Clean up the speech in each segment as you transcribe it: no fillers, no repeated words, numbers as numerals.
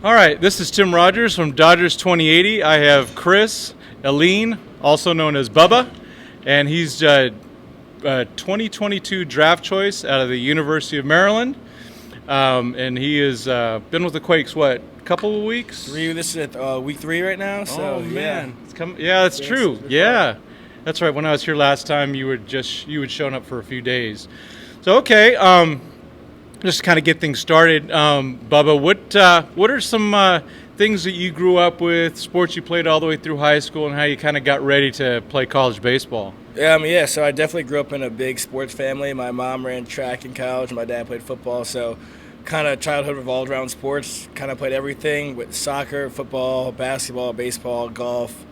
All right, this is Tim Rogers from Dodgers 2080. I have Chris Alleyne, also known as Bubba, and he's a 2022 draft choice out of the University of Maryland. And he has been with the Quakes, what, a couple of weeks? This is week 3 right now. So, man. Yeah, that's true. Yeah, that's right. When I was here last time, you had shown up for a few days. So, okay, just to kind of get things started, Bubba, what are some things that you grew up with, sports you played all the way through high school, and how you kind of got ready to play college baseball? So I definitely grew up in a big sports family. My mom ran track in college, and my dad played football, so kind of childhood revolved around sports, kind of played everything with soccer, football, basketball, baseball, golf.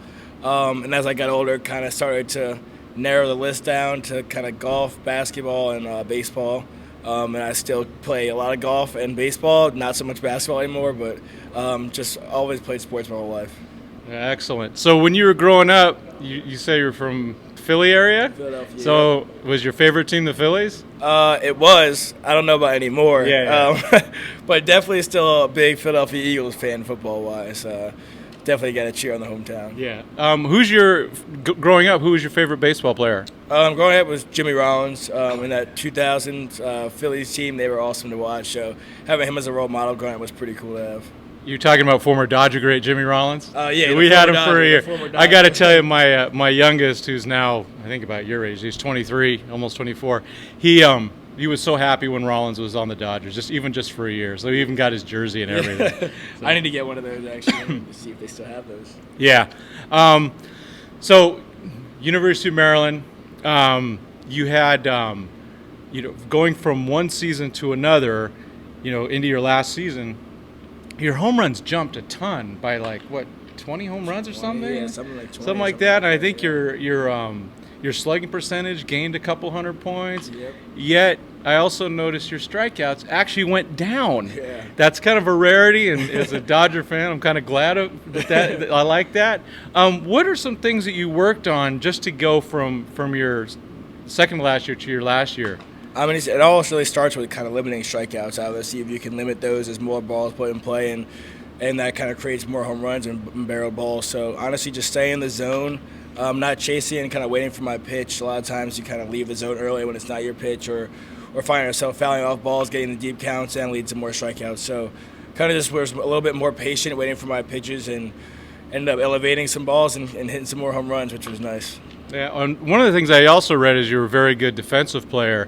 And as I got older, kind of started to narrow the list down to kind of golf, basketball, and baseball. And I still play a lot of golf and baseball, not so much basketball anymore, but just always played sports my whole life. Yeah, excellent. So when you were growing up, you say you're from Philly area? Philadelphia. So was your favorite team the Phillies? It was. I don't know about anymore. Yeah. But definitely still a big Philadelphia Eagles fan football-wise. Definitely got to cheer on the hometown. Yeah. Growing up, who was your favorite baseball player? Growing up was Jimmy Rollins. In that 2000 Phillies team, they were awesome to watch. So having him as a role model growing up was pretty cool to have. You're talking about former Dodger great Jimmy Rollins? Yeah. We had him for a year. I got to tell you, my youngest, who's now, I think about your age, he's 23, almost 24, he was so happy when Rollins was on the Dodgers, just for a year. So he even got his jersey and everything. So. I need to get one of those, actually, to see if they still have those. Yeah. So University of Maryland, you had, going from one season to another, into your last season, your home runs jumped a ton by 20 home runs or something? Yeah, something like 20. Something like that. And I think your slugging percentage gained a couple hundred points. Yep. Yet I also noticed your strikeouts actually went down. Yeah. That's kind of a rarity, and as a Dodger fan, I'm kind of glad that I like that. What are some things that you worked on just to go from your second last year to your last year? I mean, it all really starts with kind of limiting strikeouts. Obviously, if you can limit those, as more balls put in play, and that kind of creates more home runs and barrel balls. So honestly, just stay in the zone, not chasing and kind of waiting for my pitch. A lot of times you kind of leave the zone early when it's not your pitch, or finding yourself fouling off balls, getting the deep counts, and leads to more strikeouts. So kind of just was a little bit more patient, waiting for my pitches, and ended up elevating some balls and hitting some more home runs, which was nice. Yeah, one of the things I also read is you're a very good defensive player.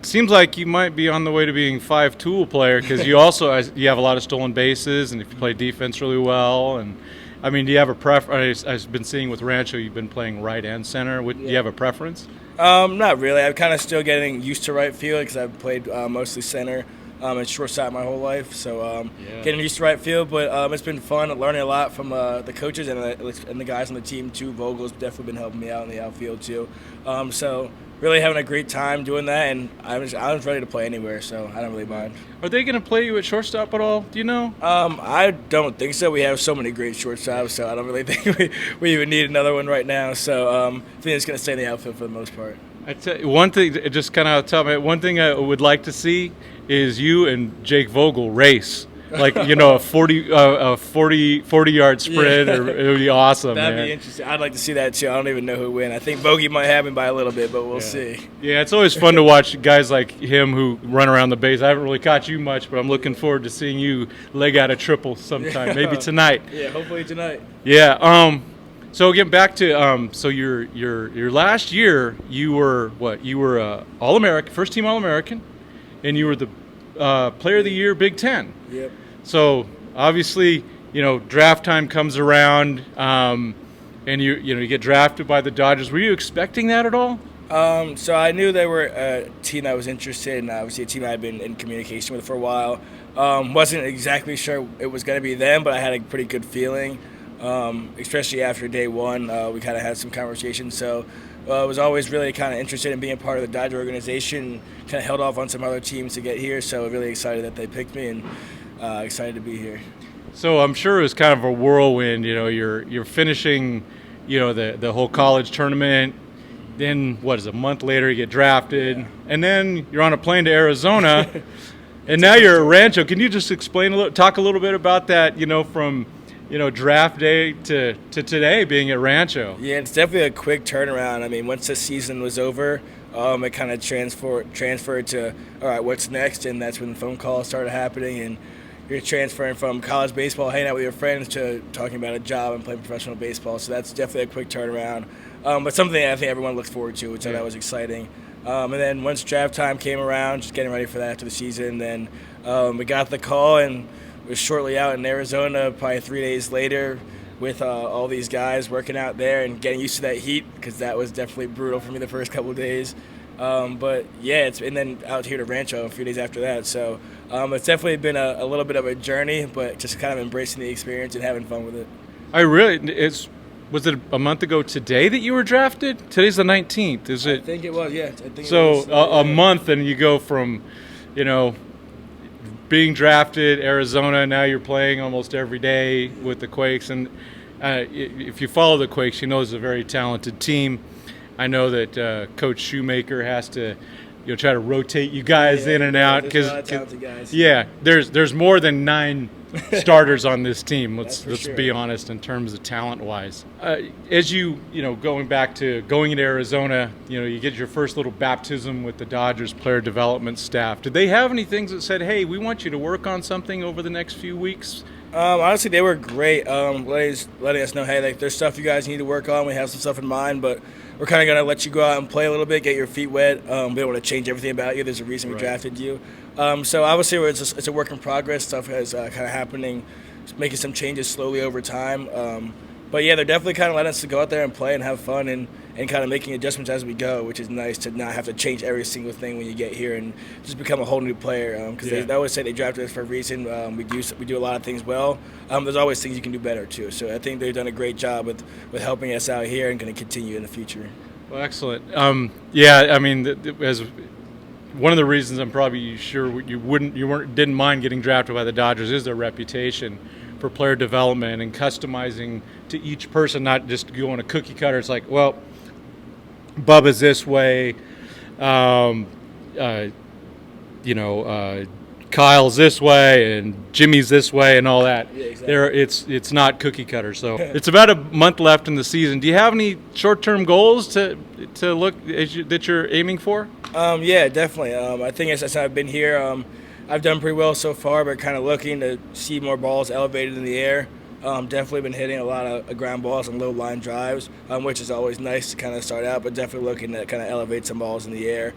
Seems like you might be on the way to being 5-tool player, because you have a lot of stolen bases, and if you play defense really well. And I mean, do you have a preference? I've been seeing with Rancho, you've been playing right and center. Do you have a preference? Not really. I'm kind of still getting used to right field, because I've played mostly center and shortstop my whole life. So getting used to right field, but it's been fun learning a lot from the coaches and the guys on the team too. Vogel's definitely been helping me out in the outfield too. So really having a great time doing that, and I was ready to play anywhere, so I don't really mind. Are they going to play you at shortstop at all? Do you know? I don't think so. We have so many great shortstops, so I don't really think we even need another one right now. So I think it's going to stay in the outfield for the most part. I tell you, one thing, just kind of tell me, one thing I would like to see is you and Jake Vogel race. A 40-yard sprint, or it would be awesome. That'd be interesting. I'd like to see that too. I don't even know who win. I think Bogey might have him by a little bit, but we'll see. Yeah, it's always fun to watch guys like him who run around the base. I haven't really caught you much, but I'm looking forward to seeing you leg out a triple sometime, maybe tonight. Yeah, hopefully tonight. Yeah. So getting back to so your last year, you were what? You were All-American, first team All-American, and you were the Player of the Year, Big Ten. Yep. So obviously, draft time comes around, and you get drafted by the Dodgers. Were you expecting that at all? So I knew they were a team that was interested, and obviously a team I'd been in communication with for a while. Wasn't exactly sure it was going to be them, but I had a pretty good feeling, especially after day one. We kind of had some conversations, so I was always really kind of interested in being part of the Dodger organization. Kind of held off on some other teams to get here, so really excited that they picked me, and excited to be here. So I'm sure it was kind of a whirlwind. You're finishing, the whole college tournament. Then a month later you get drafted, and then you're on a plane to Arizona. And now you're at Rancho. Can you just talk a little bit about that? From draft day to today being at Rancho. Yeah, it's definitely a quick turnaround. I mean, once the season was over, it kind of transferred to, all right, what's next? And that's when phone calls started happening, and you're transferring from college baseball, hanging out with your friends, to talking about a job and playing professional baseball. So that's definitely a quick turnaround, but something I think everyone looks forward to, which I thought was exciting. And then once draft time came around, just getting ready for that after the season, then we got the call and was shortly out in Arizona, probably 3 days later, with all these guys working out there and getting used to that heat, because that was definitely brutal for me the first couple of days. But yeah, and then out here to Rancho a few days after that. So it's definitely been a little bit of a journey, but just kind of embracing the experience and having fun with it. Was it a month ago today that you were drafted? Today's the 19th. Is it? I think it was, yeah. A month, and you go from, being drafted, Arizona, now you're playing almost every day with the Quakes. And if you follow the Quakes, you know it's a very talented team. I know that Coach Shoemaker has to try to rotate you guys in and out. Yeah, there's more than 9 starters on this team. Let's be honest in terms of talent-wise. As going back to going into Arizona, you get your first little baptism with the Dodgers player development staff. Did they have any things that said, "Hey, we want you to work on something over the next few weeks"? Honestly, they were great, letting us know, hey, there's stuff you guys need to work on. We have some stuff in mind, but we're kind of going to let you go out and play a little bit, get your feet wet. We don't want to change everything about you. There's a reason we drafted you. So obviously it's a work in progress. Stuff is kind of happening, making some changes slowly over time. But yeah, they're definitely kind of letting us to go out there and play and have fun and kind of making adjustments as we go, which is nice to not have to change every single thing when you get here and just become a whole new player. Because they always say they drafted us for a reason. We do a lot of things well. There's always things you can do better too. So I think they've done a great job with helping us out here and going to continue in the future. Well, excellent. I mean, as one of the reasons I'm probably sure didn't mind getting drafted by the Dodgers is their reputation for player development and customizing to each person, not just going a cookie cutter. It's like, well, Bubba's this way, Kyle's this way, and Jimmy's this way, and all that. Yeah, exactly. It's not cookie cutter. So it's about a month left in the season. Do you have any short-term goals to look that you're aiming for? Yeah, definitely. I think as I've been here, I've done pretty well so far, but kind of looking to see more balls elevated in the air. Definitely been hitting a lot of ground balls and low line drives, which is always nice to kind of start out, but definitely looking to kind of elevate some balls in the air,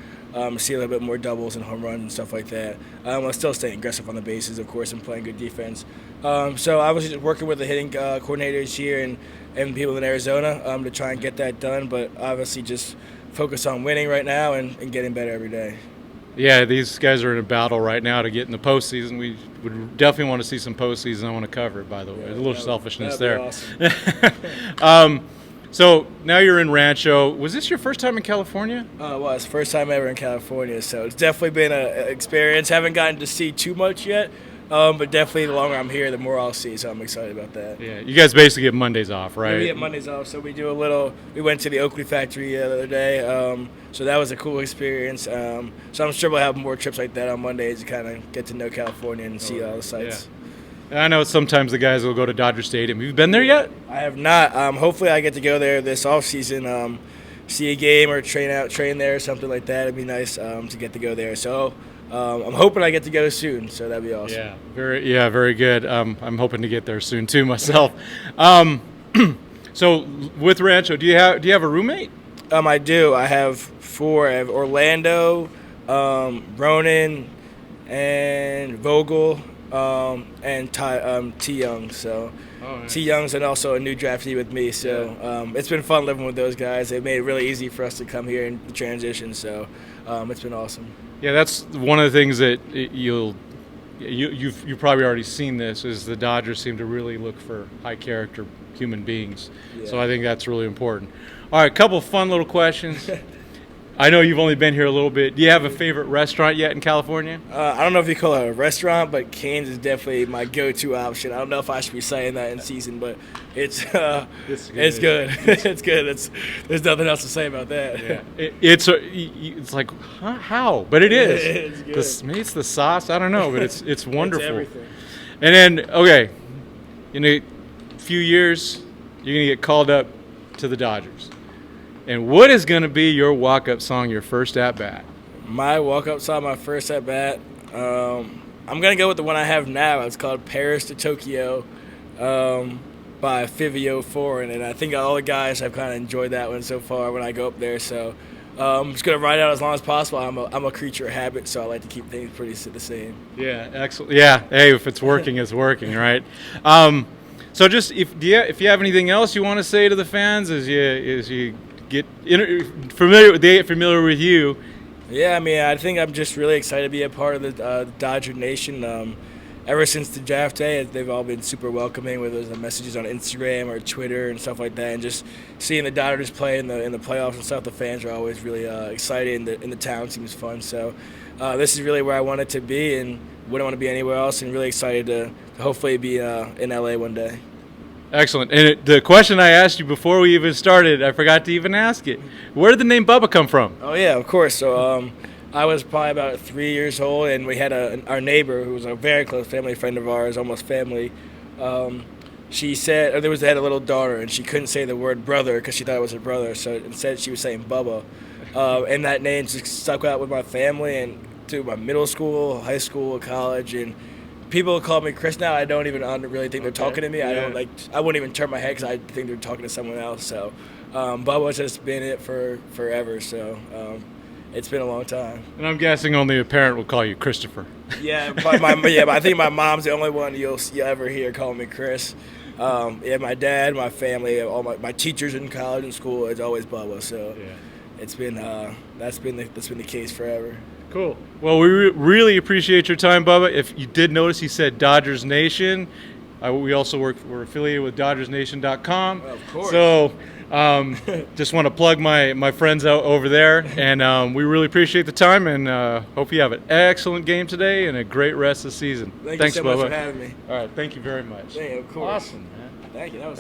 see a little bit more doubles and home runs and stuff like that. I'm still staying aggressive on the bases, of course, and playing good defense. So obviously just working with the hitting coordinators here and people in Arizona to try and get that done, but obviously just focus on winning right now and getting better every day. Yeah, these guys are in a battle right now to get in the postseason. We would definitely want to see some postseason. I want to cover it, by the way. There's a little selfishness there. Awesome. So now you're in Rancho. Was this your first time in California? It was. First time ever in California, so it's definitely been an experience. Haven't gotten to see too much yet, but definitely the longer I'm here, the more I'll see, so I'm excited about that. Yeah, you guys basically get Mondays off, right? We get Mondays off, so we went to the Oakley factory the other day, so that was a cool experience. So I'm sure we'll have more trips like that on Mondays to kind of get to know California and see all the sights. Yeah. I know sometimes the guys will go to Dodger Stadium. Have you been there yet? I have not. Hopefully I get to go there this offseason, see a game or train there or something like that. It'd be nice to get to go there. So I'm hoping I get to go soon, so that'd be awesome. Yeah, very good. I'm hoping to get there soon too myself. So with Rancho, do you have a roommate? I do. I have 4. I have Orlando, Ronan, and Vogel, and T. Young. So T. Young's and also a new draftee with me. So it's been fun living with those guys. They made it really easy for us to come here and transition. So it's been awesome. Yeah, that's one of the things that you've probably already seen. This is the Dodgers seem to really look for high character human beings. Yeah. So I think that's really important. All right, a couple of fun little questions. I know you've only been here a little bit. Do you have a favorite restaurant yet in California? I don't know if you call it a restaurant, but Cane's is definitely my go-to option. I don't know if I should be saying that in season, but it's good. It's good. There's nothing else to say about that. Yeah. It's like, huh? How? But it is. It's good. Maybe it's the sauce. I don't know, but it's wonderful. It's everything. And then, okay, in a few years, you're going to get called up to the Dodgers. And what is going to be your walk-up song, your first at-bat? My walk-up song, my first at-bat, I'm going to go with the one I have now. It's called Paris to Tokyo by Fivio Foreign. And I think all the guys have kind of enjoyed that one so far when I go up there. So I'm just going to ride out as long as possible. I'm a creature of habit, so I like to keep things pretty the same. Yeah, excellent. Yeah, hey, if it's working, it's working, right? So just if you have anything else you want to say to the fans as you get familiar with you. Yeah, I mean, I think I'm just really excited to be a part of the Dodger Nation. Ever since the draft day, they've all been super welcoming with those messages on Instagram or Twitter and stuff like that. And just seeing the Dodgers play in the playoffs and stuff, the fans are always really excited, and the town seems fun. So this is really where I wanted to be and wouldn't want to be anywhere else, and really excited to hopefully be in LA one day. Excellent. And the question I asked you before we even started, I forgot to even ask it. Where did the name Bubba come from? Oh, yeah, of course. So I was probably about 3 years old, and we had our neighbor, who was a very close family friend of ours, almost family. She said they had a little daughter, and she couldn't say the word brother because she thought it was her brother. So instead she was saying Bubba. And that name just stuck out with my family and through my middle school, high school, college, and people call me Chris now. I don't even really think they're talking to me. Yeah. I wouldn't even turn my head because I think they're talking to someone else. So Bubba's just been it for forever. So it's been a long time. And I'm guessing only a parent will call you Christopher. Yeah, but I think my mom's the only one you'll ever hear call me Chris. My dad, my family, all my teachers in college and school, it's always Bubba. So it's been that's been the case forever. Cool. Well, we really appreciate your time, Bubba. If you did notice, he said Dodgers Nation. We also we're affiliated with DodgersNation.com. Of course. So just want to plug my friends out over there. And we really appreciate the time and hope you have an excellent game today and a great rest of the season. Thanks you so much Bubba. for having me. All right. Thank you very much. Of course. Awesome, man. Thank you. That was